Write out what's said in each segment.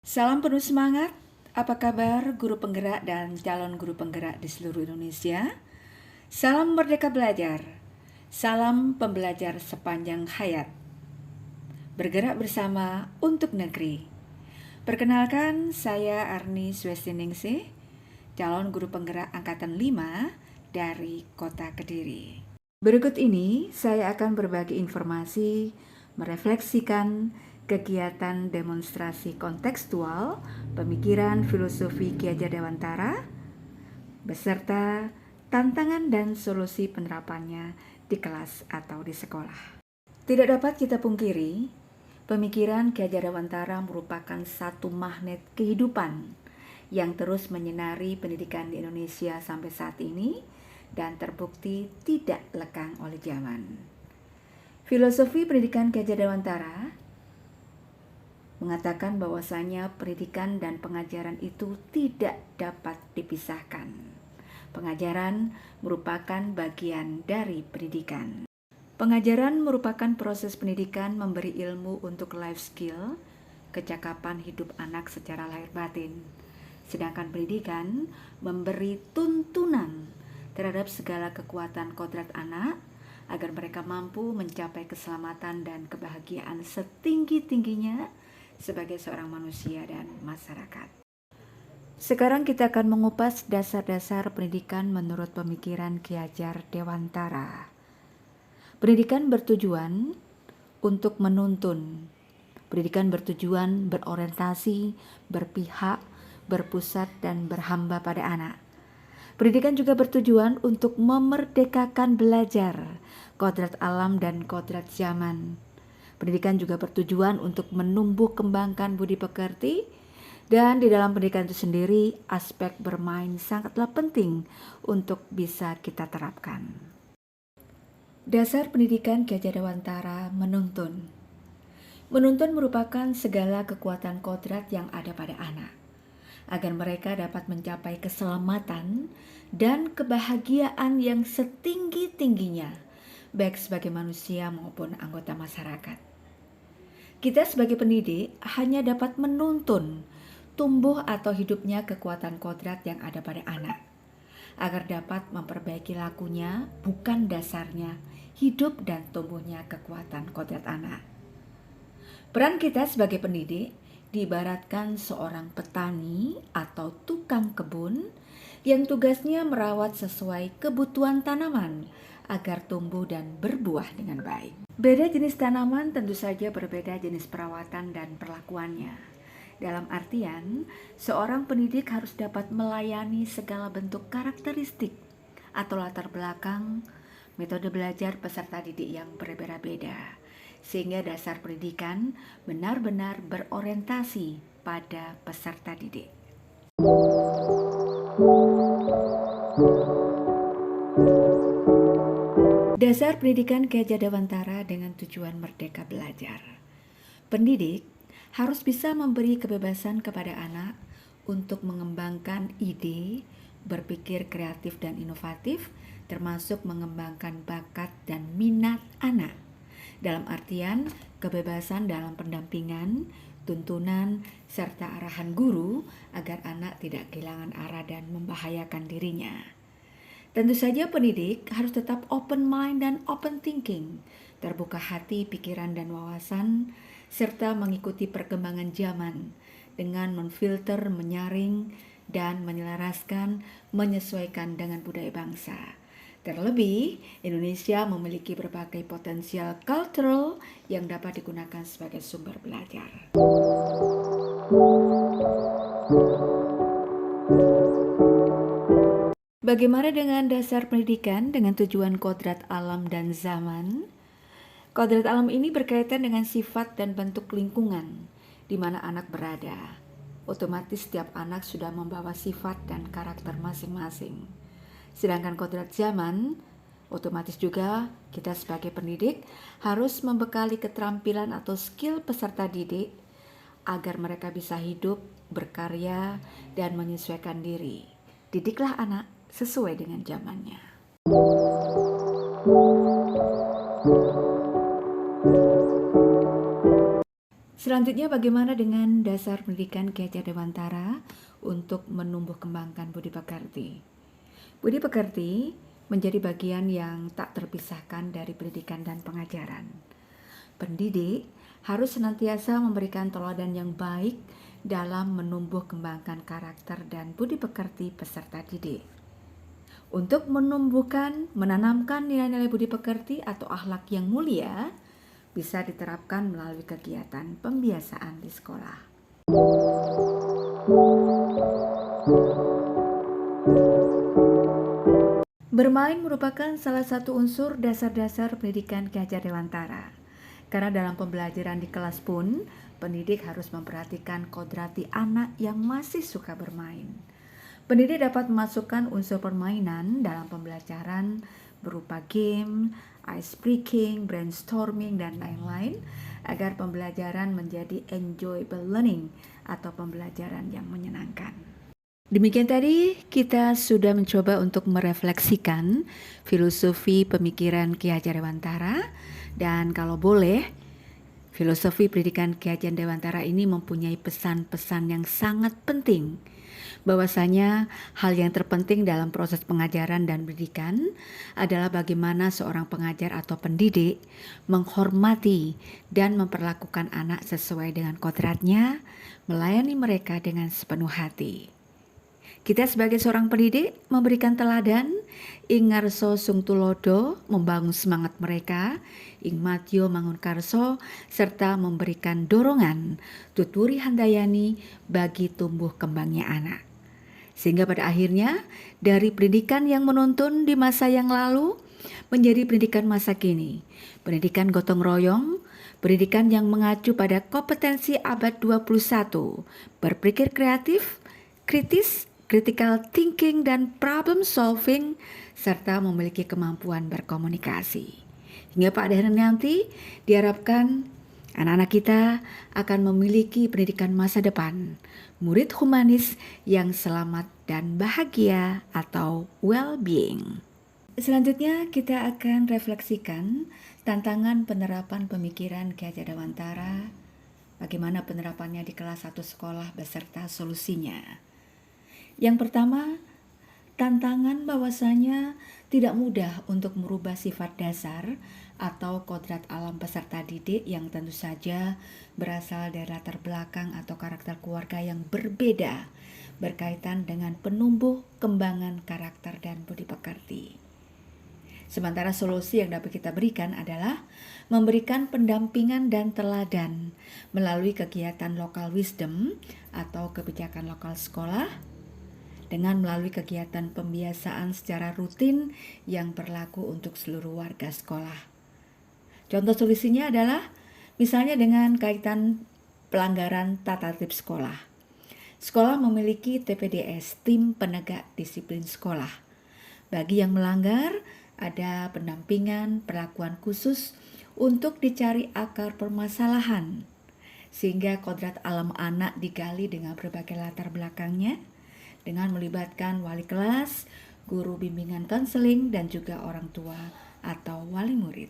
Salam penuh semangat, apa kabar guru penggerak dan calon guru penggerak di seluruh Indonesia? Salam Merdeka Belajar, salam pembelajar sepanjang hayat. Bergerak bersama untuk negeri. Perkenalkan, saya Arni Swestiningsih, calon guru penggerak Angkatan 5 dari Kota Kediri. Berikut ini saya akan berbagi informasi, merefleksikan kegiatan demonstrasi kontekstual pemikiran filosofi Ki Hajar Dewantara beserta tantangan dan solusi penerapannya di kelas atau di sekolah. Tidak dapat kita pungkiri, pemikiran Ki Hajar Dewantara merupakan satu magnet kehidupan yang terus menyinari pendidikan di Indonesia sampai saat ini dan terbukti tidak lekang oleh zaman. Filosofi pendidikan Ki Hajar Dewantara mengatakan bahwasanya pendidikan dan pengajaran itu tidak dapat dipisahkan. Pengajaran merupakan bagian dari pendidikan. Pengajaran merupakan proses pendidikan memberi ilmu untuk life skill, kecakapan hidup anak secara lahir batin. Sedangkan pendidikan memberi tuntunan terhadap segala kekuatan kodrat anak agar mereka mampu mencapai keselamatan dan kebahagiaan setinggi-tingginya sebagai seorang manusia dan masyarakat. Sekarang kita akan mengupas dasar-dasar pendidikan menurut pemikiran Ki Hajar Dewantara. Pendidikan bertujuan untuk menuntun. Pendidikan bertujuan berorientasi, berpihak, berpusat, dan berhamba pada anak. Pendidikan juga bertujuan untuk memerdekakan belajar, kodrat alam dan kodrat zaman. Pendidikan juga bertujuan untuk menumbuh kembangkan budi pekerti, dan di dalam pendidikan itu sendiri aspek bermain sangatlah penting untuk bisa kita terapkan. Dasar pendidikan Ki Hajar Dewantara menuntun. Menuntun merupakan segala kekuatan kodrat yang ada pada anak, agar mereka dapat mencapai keselamatan dan kebahagiaan yang setinggi-tingginya, baik sebagai manusia maupun anggota masyarakat. Kita sebagai pendidik hanya dapat menuntun tumbuh atau hidupnya kekuatan kodrat yang ada pada anak, agar dapat memperbaiki lakunya, bukan dasarnya, hidup dan tumbuhnya kekuatan kodrat anak. Peran kita sebagai pendidik diibaratkan seorang petani atau tukang kebun yang tugasnya merawat sesuai kebutuhan tanaman agar tumbuh dan berbuah dengan baik. Beda jenis tanaman tentu saja berbeda jenis perawatan dan perlakuannya. Dalam artian, seorang pendidik harus dapat melayani segala bentuk karakteristik atau latar belakang, metode belajar peserta didik yang berbeda-beda, sehingga dasar pendidikan benar-benar berorientasi pada peserta didik. Dasar pendidikan Ki Hajar Dewantara dengan tujuan merdeka belajar. Pendidik harus bisa memberi kebebasan kepada anak untuk mengembangkan ide, berpikir kreatif dan inovatif, termasuk mengembangkan bakat dan minat anak. Dalam artian kebebasan dalam pendampingan, tuntunan, serta arahan guru agar anak tidak kehilangan arah dan membahayakan dirinya. Tentu saja pendidik harus tetap open mind dan open thinking, terbuka hati, pikiran, dan wawasan, serta mengikuti perkembangan zaman dengan memfilter, menyaring, dan menyelaraskan, menyesuaikan dengan budaya bangsa. Terlebih, Indonesia memiliki berbagai potensial cultural yang dapat digunakan sebagai sumber belajar. Bagaimana dengan dasar pendidikan dengan tujuan kodrat alam dan zaman? Kodrat alam ini berkaitan dengan sifat dan bentuk lingkungan di mana anak berada. Otomatis setiap anak sudah membawa sifat dan karakter masing-masing. Sedangkan kodrat zaman, otomatis juga kita sebagai pendidik harus membekali keterampilan atau skill peserta didik agar mereka bisa hidup, berkarya, dan menyesuaikan diri. Didiklah anak sesuai dengan zamannya. Selanjutnya, bagaimana dengan dasar pendidikan Ki Hajar Dewantara untuk menumbuh kembangkan budi pekerti? Budi pekerti menjadi bagian yang tak terpisahkan dari pendidikan dan pengajaran. Pendidik harus senantiasa memberikan teladan yang baik dalam menumbuh kembangkan karakter dan budi pekerti peserta didik. Untuk menanamkan nilai-nilai budi pekerti atau akhlak yang mulia, bisa diterapkan melalui kegiatan pembiasaan di sekolah. Bermain merupakan salah satu unsur dasar-dasar pendidikan Ki Hajar Dewantara. Karena dalam pembelajaran di kelas pun, pendidik harus memperhatikan kodrati anak yang masih suka bermain. Pendidik dapat memasukkan unsur permainan dalam pembelajaran berupa game, ice breaking, brainstorming, dan lain-lain agar pembelajaran menjadi enjoyable learning atau pembelajaran yang menyenangkan. Demikian tadi kita sudah mencoba untuk merefleksikan filosofi pemikiran Ki Hajar Dewantara, dan kalau boleh, filosofi pendidikan Ki Hajar Dewantara ini mempunyai pesan-pesan yang sangat penting, bahwasanya hal yang terpenting dalam proses pengajaran dan pendidikan adalah bagaimana seorang pengajar atau pendidik menghormati dan memperlakukan anak sesuai dengan kodratnya, melayani mereka dengan sepenuh hati. Kita sebagai seorang pendidik memberikan teladan, ing ngarso sung tulodo, membangun semangat mereka, ing matyo mangun karso, serta memberikan dorongan, tuturi handayani bagi tumbuh kembangnya anak. Sehingga pada akhirnya dari pendidikan yang menuntun di masa yang lalu menjadi pendidikan masa kini, pendidikan gotong royong, pendidikan yang mengacu pada kompetensi abad 21, berpikir kreatif, kritis, critical thinking, dan problem solving, serta memiliki kemampuan berkomunikasi. Hingga pada akhirnya nanti diharapkan anak-anak kita akan memiliki pendidikan masa depan, murid humanis yang selamat dan bahagia atau well-being. Selanjutnya kita akan refleksikan tantangan penerapan pemikiran Ki Hajar Dewantara, bagaimana penerapannya di kelas 1 sekolah beserta solusinya. Yang pertama, tantangan bahwasanya tidak mudah untuk merubah sifat dasar atau kodrat alam peserta didik yang tentu saja berasal dari latar belakang atau karakter keluarga yang berbeda berkaitan dengan penumbuh kembangan karakter dan budi pekerti. Sementara solusi yang dapat kita berikan adalah memberikan pendampingan dan teladan melalui kegiatan local wisdom atau kebijakan lokal sekolah, dengan melalui kegiatan pembiasaan secara rutin yang berlaku untuk seluruh warga sekolah. Contoh solusinya adalah misalnya dengan kaitan pelanggaran tata tertib sekolah. Sekolah memiliki TPDS, tim penegak disiplin sekolah. Bagi yang melanggar, ada pendampingan, perlakuan khusus untuk dicari akar permasalahan, sehingga kodrat alam anak digali dengan berbagai latar belakangnya, dengan melibatkan wali kelas, guru bimbingan konseling, dan juga orang tua atau wali murid.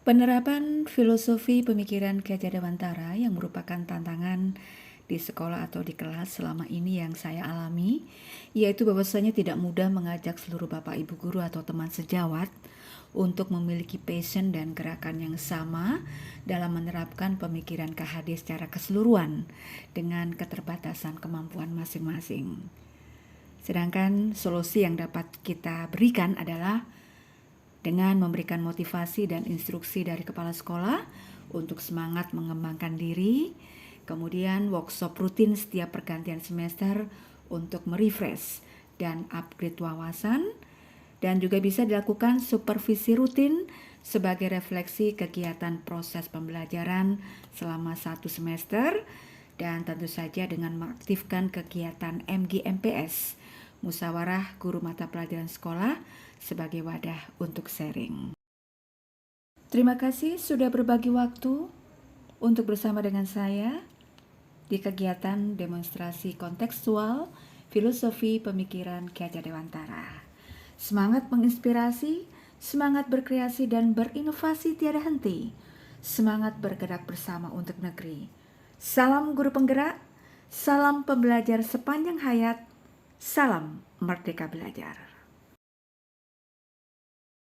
Penerapan filosofi pemikiran Ki Hajar Dewantara yang merupakan tantangan di sekolah atau di kelas selama ini yang saya alami, yaitu bahwasanya tidak mudah mengajak seluruh bapak ibu guru atau teman sejawat untuk memiliki passion dan gerakan yang sama dalam menerapkan pemikiran KHD secara keseluruhan dengan keterbatasan kemampuan masing-masing. Sedangkan solusi yang dapat kita berikan adalah dengan memberikan motivasi dan instruksi dari kepala sekolah untuk semangat mengembangkan diri, kemudian workshop rutin setiap pergantian semester untuk merefresh dan upgrade wawasan, dan juga bisa dilakukan supervisi rutin sebagai refleksi kegiatan proses pembelajaran selama 1 semester, dan tentu saja dengan mengaktifkan kegiatan MGMPS, musyawarah guru mata pelajaran sekolah, sebagai wadah untuk sharing. Terima kasih sudah berbagi waktu untuk bersama dengan saya di kegiatan demonstrasi kontekstual filosofi pemikiran Ki Hajar Dewantara. Semangat menginspirasi, semangat berkreasi dan berinovasi tiada henti. Semangat bergerak bersama untuk negeri. Salam guru penggerak, salam pembelajar sepanjang hayat, salam merdeka belajar.